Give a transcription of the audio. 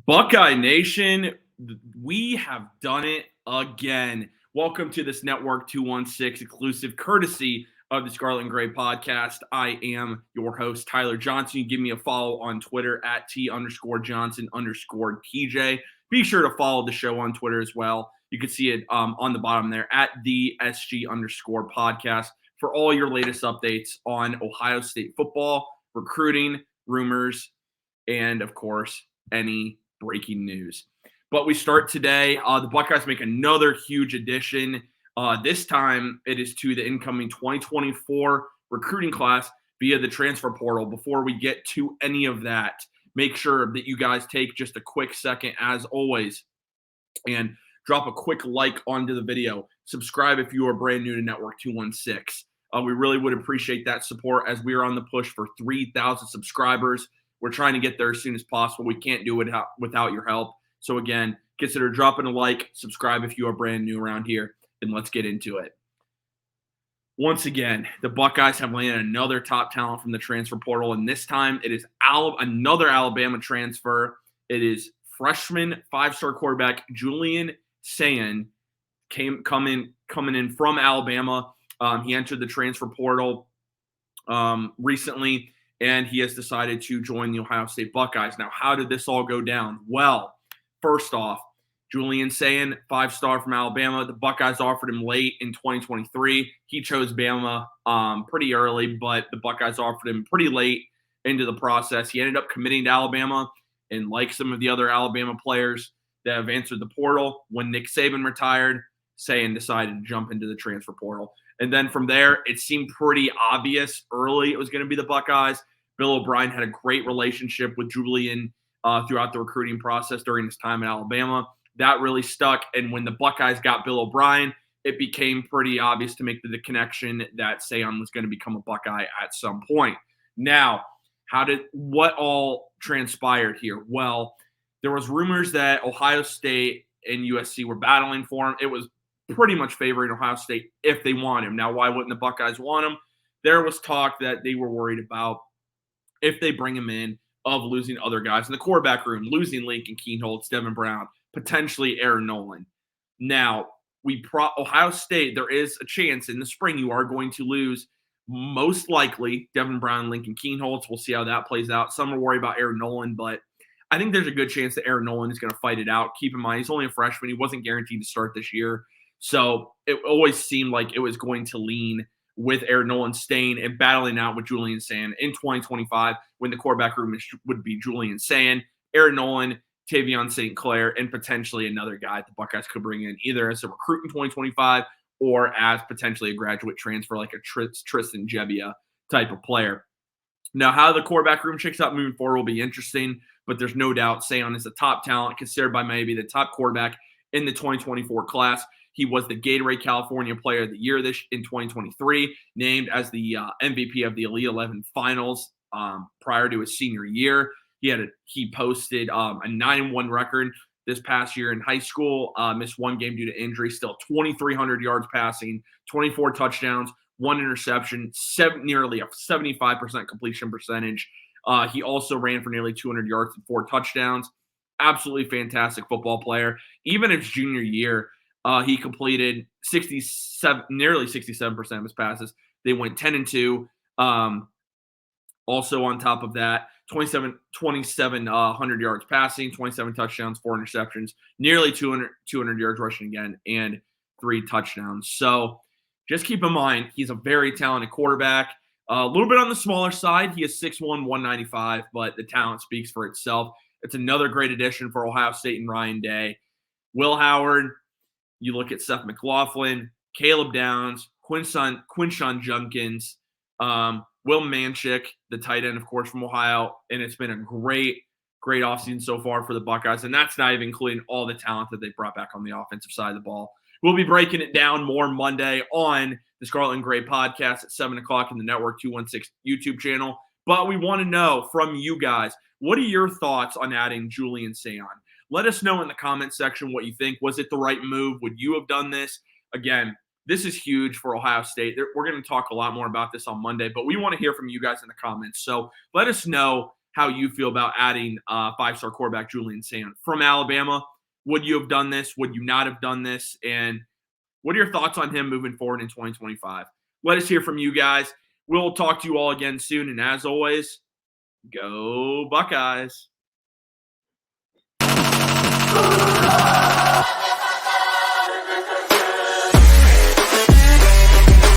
Buckeye Nation, we have done it again. Welcome to this Network 216 exclusive courtesy of the Scarlet and Gray Podcast. I am your host, Tyler Johnson. You give me a follow on Twitter at T_Johnson_TJ. Be sure to follow the show on Twitter as well. You can see it on the bottom there at the SG_podcast for all your latest updates on Ohio State football, recruiting, rumors, and of course, any breaking news. But we start today. The Buckeyes make another huge addition. This time it is to the incoming 2024 recruiting class via the transfer portal. Before we get to any of that, make sure that you guys take just a quick second, as always, and drop a quick like onto the video. Subscribe if you are brand new to Network 216. We really would appreciate that support as we are on the push for 3,000 subscribers. We're trying to get there as soon as possible. We can't do it without your help. So again, consider dropping a like, subscribe if you are brand new around here, and let's get into it. Once again, the Buckeyes have landed another top talent from the transfer portal, and this time it is another Alabama transfer. It is freshman five-star quarterback Julian Sayin coming in from Alabama. He entered the transfer portal recently, and he has decided to join the Ohio State Buckeyes. Now, how did this all go down? Well, first off, Julian Sayin, five-star from Alabama. The Buckeyes offered him late in 2023. He chose Bama pretty early, but the Buckeyes offered him pretty late into the process. He ended up committing to Alabama, and like some of the other Alabama players that have answered the portal, when Nick Saban retired, Sayin decided to jump into the transfer portal. And then from there, it seemed pretty obvious early it was going to be the Buckeyes. Bill O'Brien had a great relationship with Julian throughout the recruiting process during his time in Alabama. That really stuck. And when the Buckeyes got Bill O'Brien, it became pretty obvious to make the connection that Sayin was going to become a Buckeye at some point. Now, what all transpired here? Well, there was rumors that Ohio State and USC were battling for him. It was pretty much favoring Ohio State if they want him. Now, why wouldn't the Buckeyes want him? There was talk that they were worried about, if they bring him in, of losing other guys in the quarterback room, losing Lincoln Kienholz, Devin Brown, potentially Aaron Nolan. Now, Ohio State, there is a chance in the spring you are going to lose, most likely, Devin Brown, Lincoln Kienholz. We'll see how that plays out. Some are worried about Aaron Nolan, but I think there's a good chance that Aaron Nolan is going to fight it out. Keep in mind, he's only a freshman. He wasn't guaranteed to start this year. So it always seemed like it was going to lean with Aaron Nolan staying and battling out with Julian Sayin in 2025 when the quarterback room would be Julian Sayin, Aaron Nolan, Tavion St. Clair, and potentially another guy the Buckeyes could bring in either as a recruit in 2025 or as potentially a graduate transfer like a Tristan Gebbia type of player. Now, how the quarterback room shakes out moving forward will be interesting, but there's no doubt Sayin is a top talent, considered by maybe the top quarterback in the 2024 class. He was the Gatorade California Player of the Year in 2023, named as the MVP of the Elite 11 Finals prior to his senior year. He posted a 9-1 record this past year in high school, missed one game due to injury, still 2,300 yards passing, 24 touchdowns, one interception, nearly a 75% completion percentage. He also ran for nearly 200 yards and 4 touchdowns. Absolutely fantastic football player. Even his junior year, he completed nearly 67% of his passes. They went 10-2. Also on top of that, 2,700 yards passing, 27 touchdowns, 4 interceptions, nearly 200 yards rushing again, and 3 touchdowns. So just keep in mind, he's a very talented quarterback. A little bit on the smaller side. He is 6'1", 195, but the talent speaks for itself. It's another great addition for Ohio State and Ryan Day. Will Howard, you look at Seth McLaughlin, Caleb Downs, Quinshon Judkins, Will Manchik, the tight end, of course, from Ohio. And it's been a great offseason so far for the Buckeyes. And that's not even including all the talent that they brought back on the offensive side of the ball. We'll be breaking it down more Monday on the Scarlet and Gray Podcast at 7 o'clock in the Network 216 YouTube channel. But we want to know from you guys, what are your thoughts on adding Julian Sayin? Let us know in the comment section what you think. Was it the right move? Would you have done this? Again, this is huge for Ohio State. We're going to talk a lot more about this on Monday, but we want to hear from you guys in the comments. So let us know how you feel about adding five-star quarterback Julian Sayin from Alabama. Would you have done this? Would you not have done this? And what are your thoughts on him moving forward in 2025? Let us hear from you guys. We'll talk to you all again soon. And as always, go Buckeyes.